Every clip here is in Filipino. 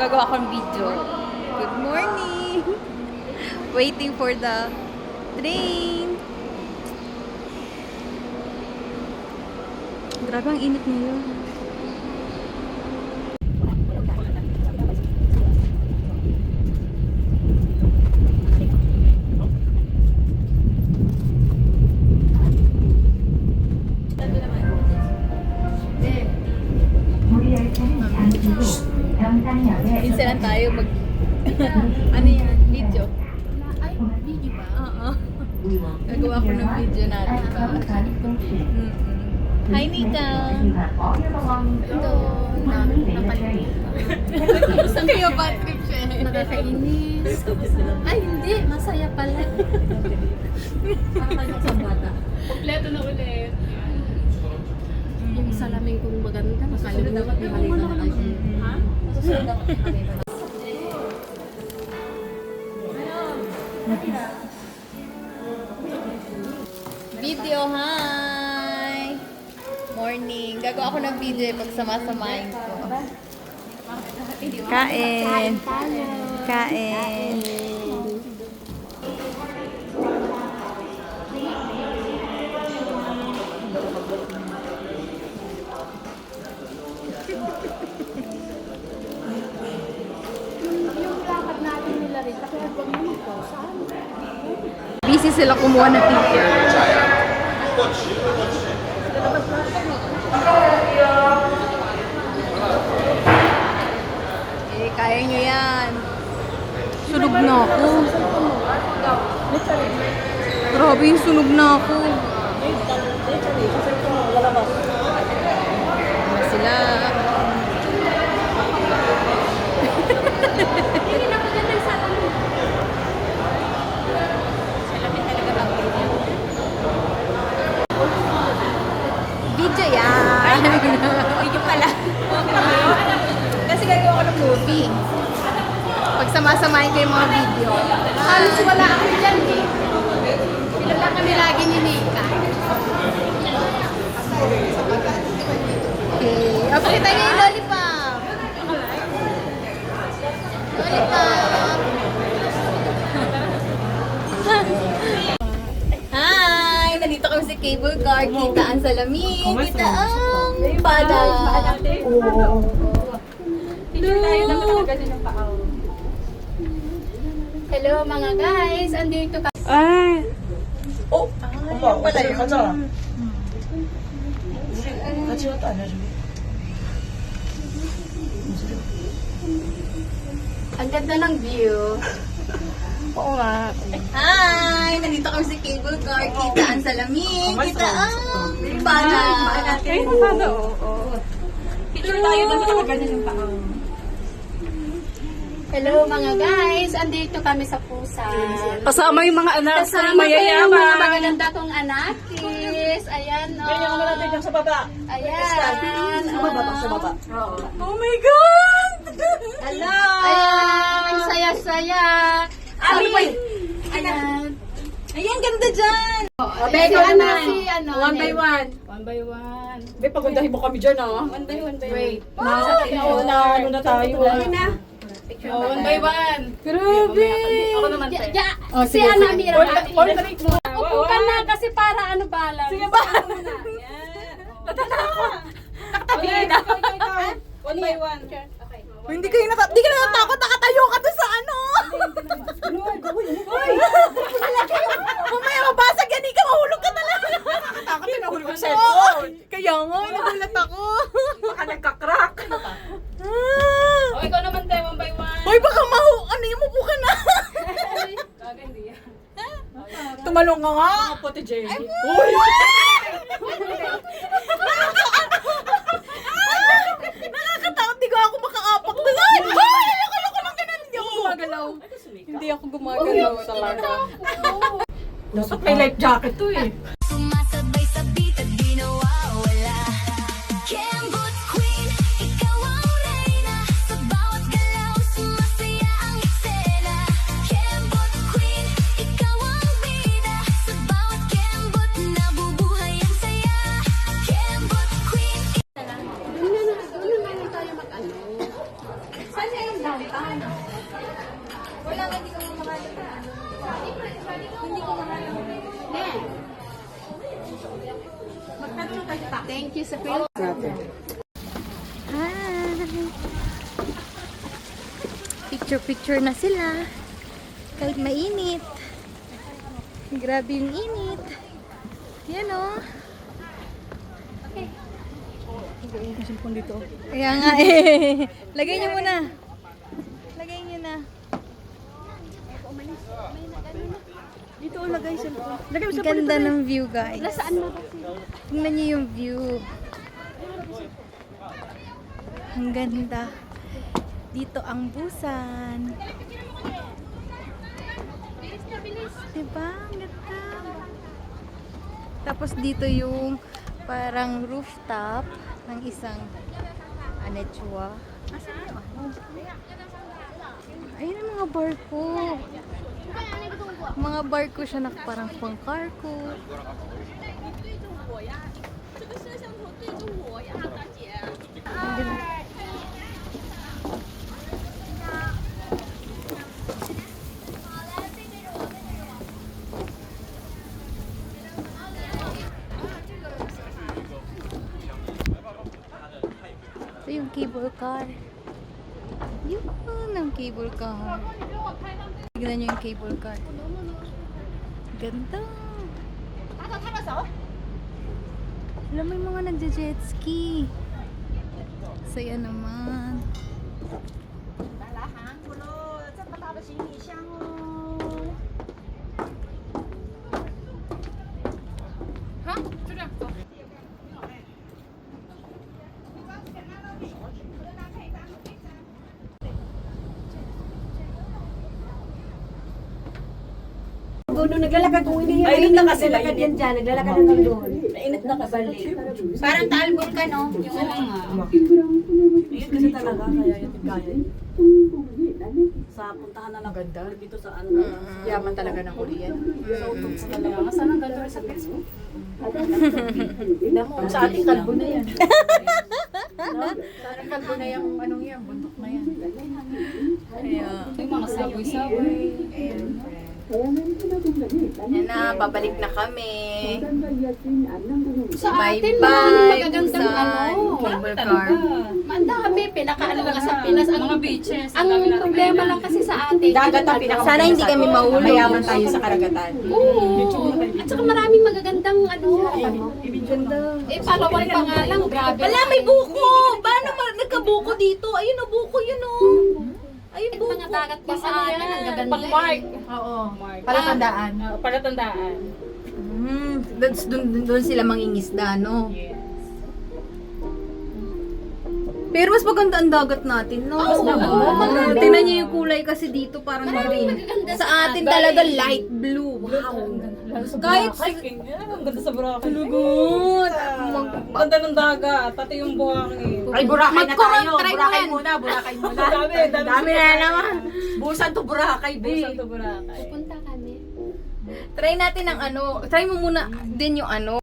gagawa ko ng video. Good morning! Waiting for the train. Grabe ang init ngayon. Minsan lang tayo mag... ano yan? Video? Ay, video ba? Oo. Gagawa ko ng video natin ba? Hi, Nika! Ito, napalit. Saan kayo ba trip siya? Nakakainis. Ay, hindi. Masaya pala. Para kayo sa bata. Kompleto na ulit. Yung salamin kong maganda, nakalimutan. Ha? Video, hi! Morning. Gagawa ako ng video pag sama-samahin ko. Kain! Kain! Yung lakad natin nila rin, kasi huwag mo ito. Saan? Busy sila kumuha ng picture. Eh, kaya nyo yan. Sunog na ako. Grabe yung sunog na ako. Ano sila? Video yan. Video pala. Kasi gagawa ko ng movie. Pag sama-samahin ko yung mga video. Halos wala ako dyan eh. Sila lang kami lagi ni Nika. Okay. O, pakita niyo yung lollipop. Lollipop. Hi! Nandito kami sa cable car. Kita ang salamin. Kita ang pada. Hello mga guys, andito ka. Ay! 엄마 같이 가자. 우리 같이 갔다 안 해줘. Ang ganda ng view. Oo nga. Hi! Nandito kami sa cable car. Kita ang salamin. Kita ang pada. Ay, napado. Oo. Picture tayo na ganyan yung tao. Hello mga guys, andito kami sa Pusan. Kasama yung mga anak Kasama ko yung mga magaganda kong anakis. Ayan o. Ganyan ako natin yung sa baba. Ayan. Sa baba, sa baba. Oh my God! Hello! Ayan. Ang saya-saya. Ami! Ayan. Ayan, ganda dyan! Bego ano si ano. One by one. One by one. May pagundahin mo kami dyan, ah. One by one. Wait. Ano na tayo, ah. Oh, one by one. Grabe! Ako naman, te. Si Anamira. Portrait mo. Upo ka na kasi para ano balance. Sige ba? Nakatabi na. One by one. Hindi ka natatakot, nakatayo ka doon sa ano! Uy! Mamaya mabasag yan, hindi ka mahulog ka talaga! Nakakatakot din nahulog ang cellphone. Kaya nga, nagulat ako! Baka nagka-crack. Oh, ikaw naman, te. One by one. Hoy, baka ano yung mupo ka na! Gaga, hindi yan. Tumalong ka nga! Puti Jay. Uy! Nakakatakot, di ko ako makaapak doon! Ay! Ayoko lang ganun! Hindi ako gumagalaw! Hindi ako gumagalaw talaga. Dapat may life jacket to eh. Sumasabay sa beat at di nawawala. Kembot Queen, ikaw ang reyna. Sa bawat galaw, sumasaya ang eksena. Kembot Queen, ikaw ang bida. Sa bawat kembot, nabubuhay ang saya. Kembot Queen. Doon na tayo mag-ano. Saan niya yung down? Thank you sa film. Hi! Picture-picture na sila. Kahit mainit. Grabe yung init. Yan o. Kaya nga eh. Lagay niyo muna. Lagay niyo na. Dito lagay cellphone. Lagay mo sa Ganda ng view, guys. Nasaan mo ba? Tingnan niyo yung view. Ang ganda. Dito ang Busan. Diba? Ang ganda. Tapos dito yung parang rooftop ng isang anechua. Ayun ang mga barko. Mga barko siya na parang pang-cargo. Ang ganda. Ito yung cable car. Yun ang cable car. Tignan nyo yung cable car. Ganda. Alam mo yung mga nagja-jet ski. Saya naman. Doon naglalakad kung hindi Ay, init na kasi naglalakad yan dyan, naglalakad hanggang doon. Mainit na kasi. Parang talbog ka, no? Yung ano nga. Init kasi talaga, kaya yung kaya. Sa puntahan na lang ganda dito sa ano. Yaman talaga ng Korean. Sa utog sa talaga. Saan ang ganda rin sa Facebook? Tignan mo, sa ating kalbo na yan. Parang kalbo na yung anong yan, bundok na yan. Kaya, Yung mga saboy-saboy. yan na, babalik na kami. Sa Bye atin, bye, maraming magagandang Busan. ano. Cable car. Ang dami, pinakaano nga sa Pinas. Ang, Mga beaches. ang problema lang kasi sa atin. Dagat ang pinaka. Sana hindi kami mahulog. Mayaman tayo sa karagatan. Oo. At saka maraming magagandang ano. Ganda. Eh, Palawan pa nga lang, grabe. Wala, may buko! Paano nagkabuko dito? Ayun o, buko yun o. Ayun, buko. Mga dagat pa sa atin, ang gaganda. Pang-mark. Oo. Mark. Palatandaan. Palatandaan. Doon sila mangingisda, no? Yes. Pero mas maganda ang dagat natin, no? maganda. Tingnan niyo yung kulay kasi dito parang green. magaganda Sa sa atin talaga light blue. Wow. Kahit Hiking. Ang ganda sa Boracay. Lugot. Ang ganda ng dagat. Pati yung buhangin. Ay, Boracay na tayo. Try mo Boracay yan. muna, Boracay muna. Dami na naman. Busan to Boracay, Busan babe. to Boracay. Punta kami. Try natin ang ano. Try mo muna din yung ano.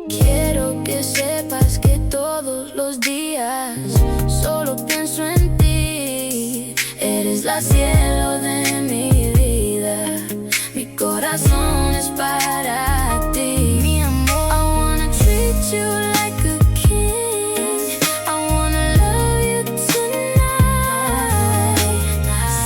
Quiero que sepas que todos los días solo pienso en ti. Eres la cielo de mi vida. Mi corazón es para ti. Mi amor, I wanna treat you like a king. I wanna love you tonight.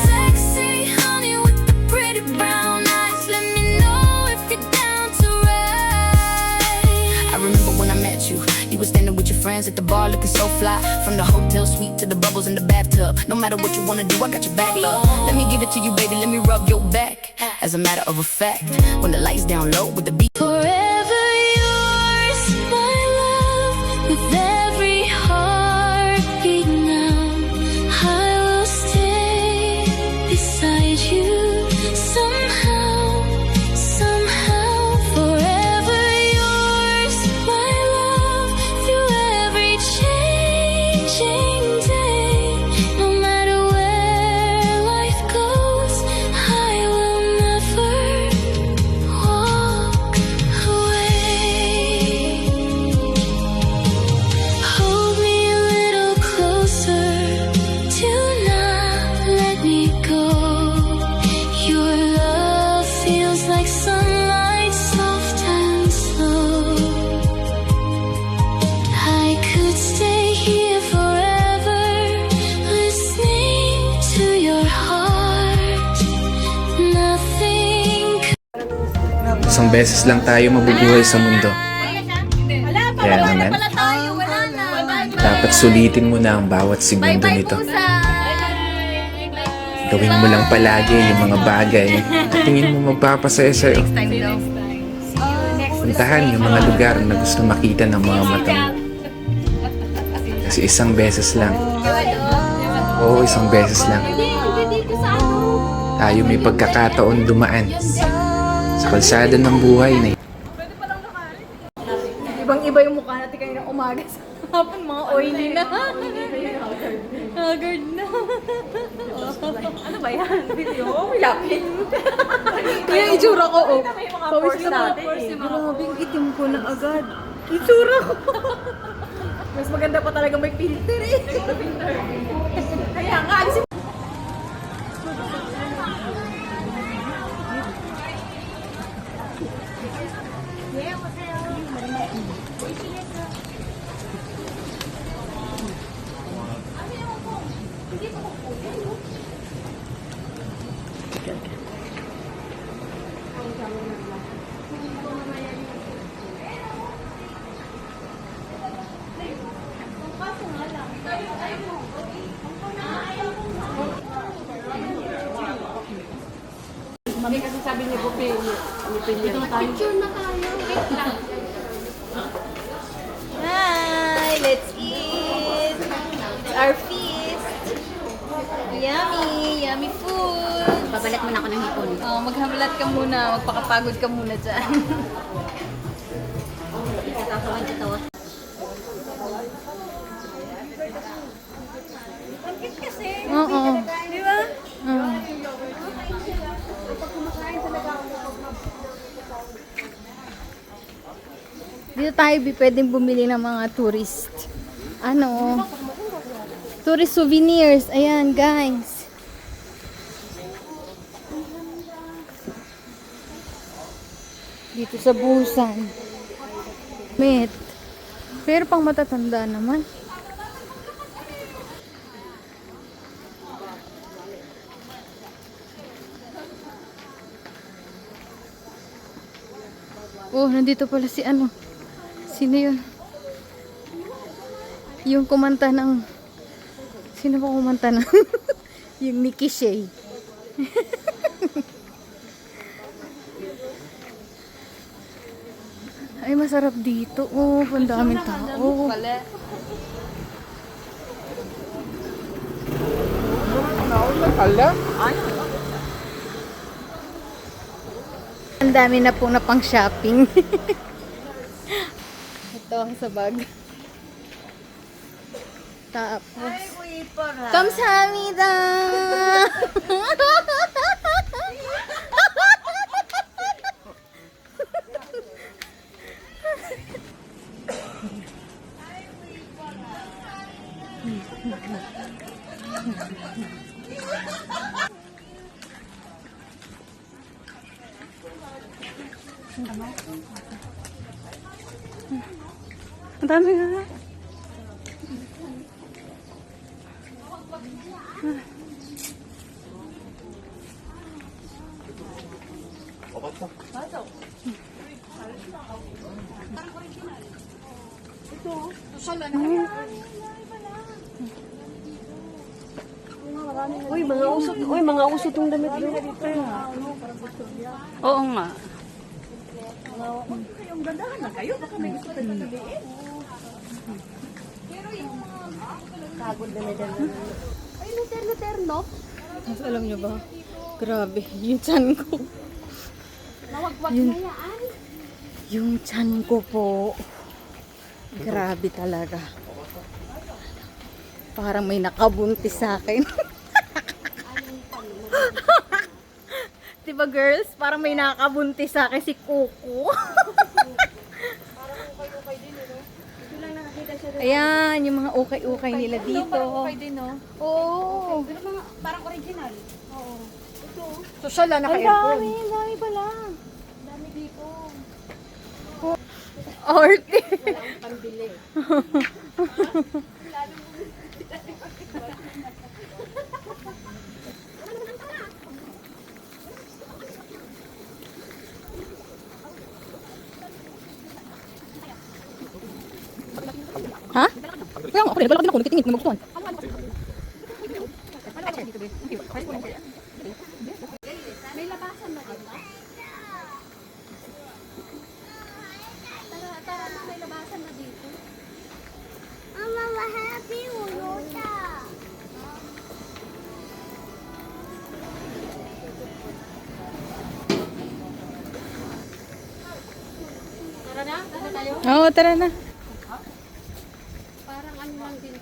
Sexy honey with the pretty brown eyes. Let me know if you're down to ride. I remember when I met you. You were standing with your friends at the bar looking so fly. From the hotel suite to the bubbles in the bathtub. No matter what you wanna do, I got your back up. Let me give it to you, baby, let me rub your back. As a matter of fact, when the lights down low with the beat. Forever yours, my love. With every heartbeat now, I will stay beside you. Somehow, somehow, forever yours, my love. Through every changing day, no matter where life goes, I will never walk away. Hold me a little closer, do not let me go. Your love feels like sunlight, soft and slow. Isang beses lang tayo mabubuhay sa mundo. Kaya naman, Tayo, wala na. dapat sulitin mo na ang bawat segundo nito. Gawin mo lang palagi yung mga bagay na tingin mo magpapasaya sa'yo. Time daw. Puntahan yung mga lugar na gusto makita ng mga mata mo. Kasi isang beses lang. Oo, isang beses lang. Tayo may pagkakataon dumaan sa kalsada ng buhay na Ibang-iba yung mukha natin kanina umaga sa hapon, mga oily na. Haggard na. Ano ba yan? Video? May lapit. Kaya yung itsura ko, oh. mga Pawis pores na natin, pores. eh. Grabe, ang itim ko na agad. Itsura ko. Mas maganda pa talaga may filter eh. Kaya nga, alisin Mami kasi sabi niya po Dito na tayo. Hi, let's eat. It's our feast. Yummy, yummy food. Babalat mo na ako ng hipon. Oh, maghamlat ka muna, magpakapagod ka muna dyan. Tatawa, tatawa. Oo. Di ba? Oo. Dito tayo pwedeng bumili ng mga tourist. Ano? Tourist souvenirs. Ayan, guys. Dito sa Busan. Met. Pero pang matatanda naman. Oh, nandito pala si ano. Sino yun? Yung kumanta ng... Sino ba kumanta ng... yung Nikki Shea. Ay, masarap dito. Oh, ang daming tao. Ang dami na po na pang shopping. Ito sa bag. Tapos, kamsahamnida! Ang dami nga. Uy, mga uso tong damit dito. Oo nga. Yung gandahan na kayo, baka may gusto tayo patabiin. Ay, luter-luterno. Mas alam nyo ba? Grabe, yung chan ko. Nawagwag Yun. na yan. Yung chan ko po. Grabe talaga. Parang may nakabuntis sa akin. Diba girls? Parang may nakabuntis sa akin si Coco. Ayan, yung mga ukay-ukay nila dito. Oo. Parang original. Social na Ang naka-aircon. dami pala. Dami dito. Arte. ako rin, wala din ako, nagtitingin kung magustuhan. May labasan na dito. Tara na, may labasan na dito. Mama, happy ulo. Tara na, tara tayo. Oo, tara na. Parang ano lang din.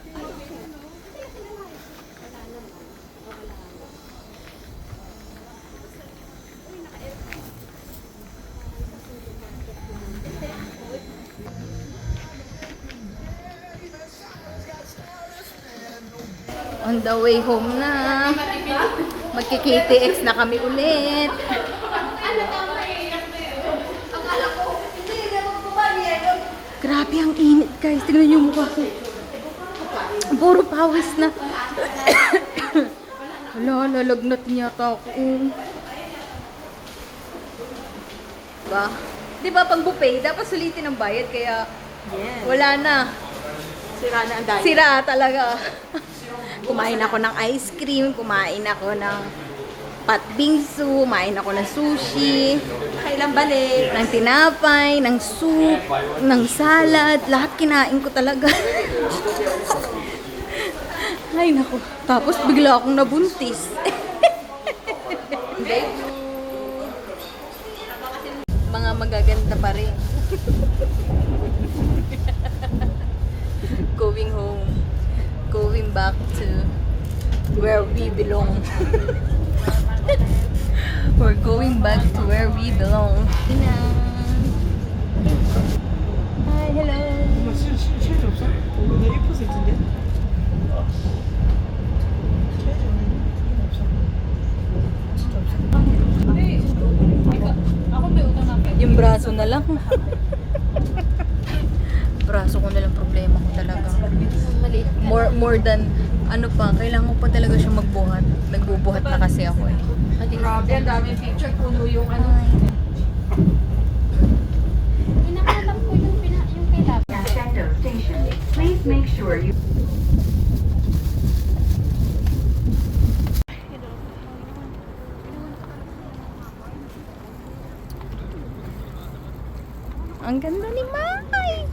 On the way home na. Magki-KTX na kami ulit. Grabe ang init, guys. Tignan niyo yung mukha ko. Puro pawis na. Wala, lalagnat niya ako. Diba? Diba pang buffet, dapat sulitin ang bayad, kaya wala na. Sira na ang dahil. Sira talaga. Kumain ako ng ice cream, kumain ako ng patbingsu, kumain ako ng sushi, Kailan balik? ng tinapay, ng soup, ng salad, lahat kinain ko talaga. Ay naku, tapos bigla akong nabuntis. Mga magaganda pa rin. Going home. Going back to where we belong. We're going back to where we belong. Hi, hello. Yung braso na lang. Braso ko na lang problema ko talaga. More than ano pa, kailangan ko pa talaga siya magbuhat. Nagbubuhat na kasi ako eh. Grabe, ang daming picture. Puno yung ano. Pinakalam ko yung kilap. Crescendo Station. Please make sure you... Ang ganda ni Mai!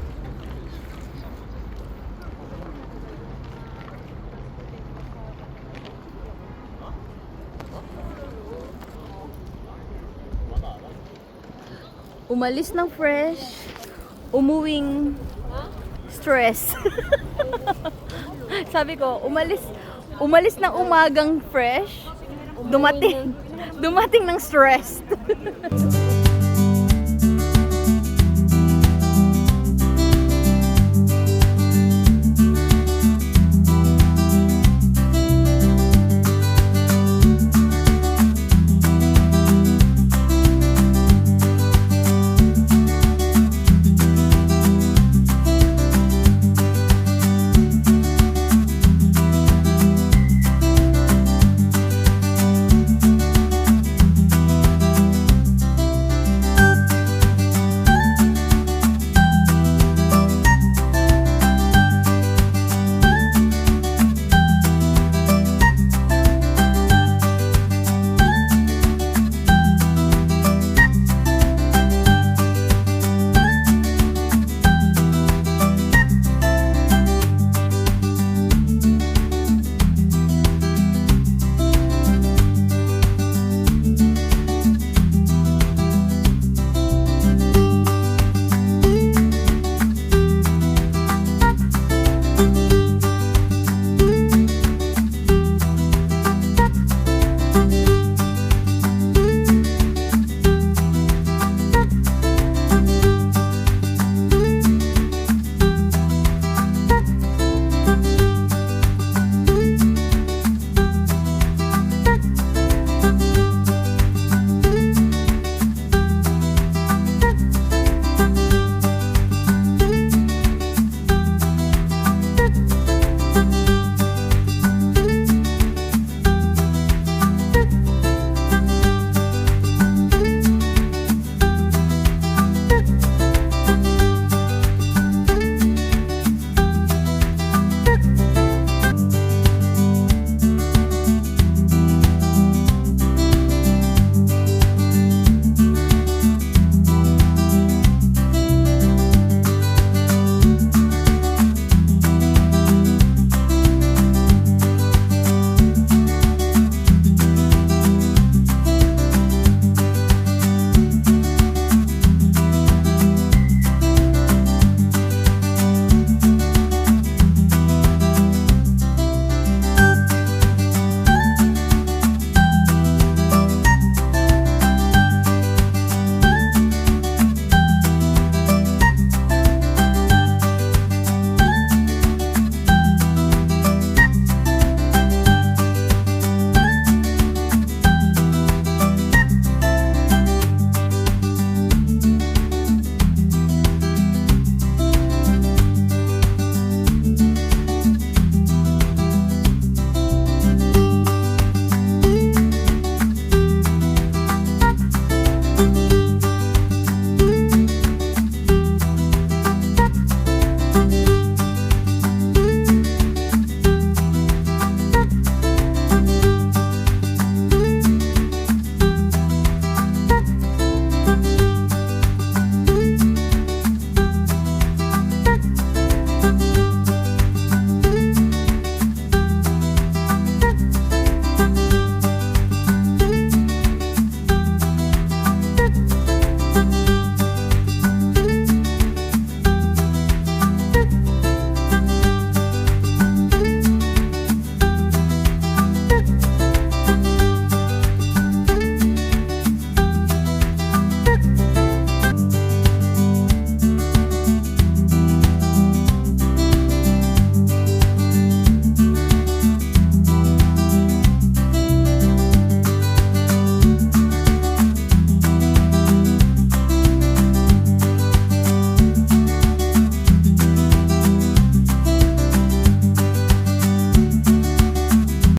Umalis ng fresh, umuwing stress. Sabi ko, umalis ng umagang fresh, dumating ng stress.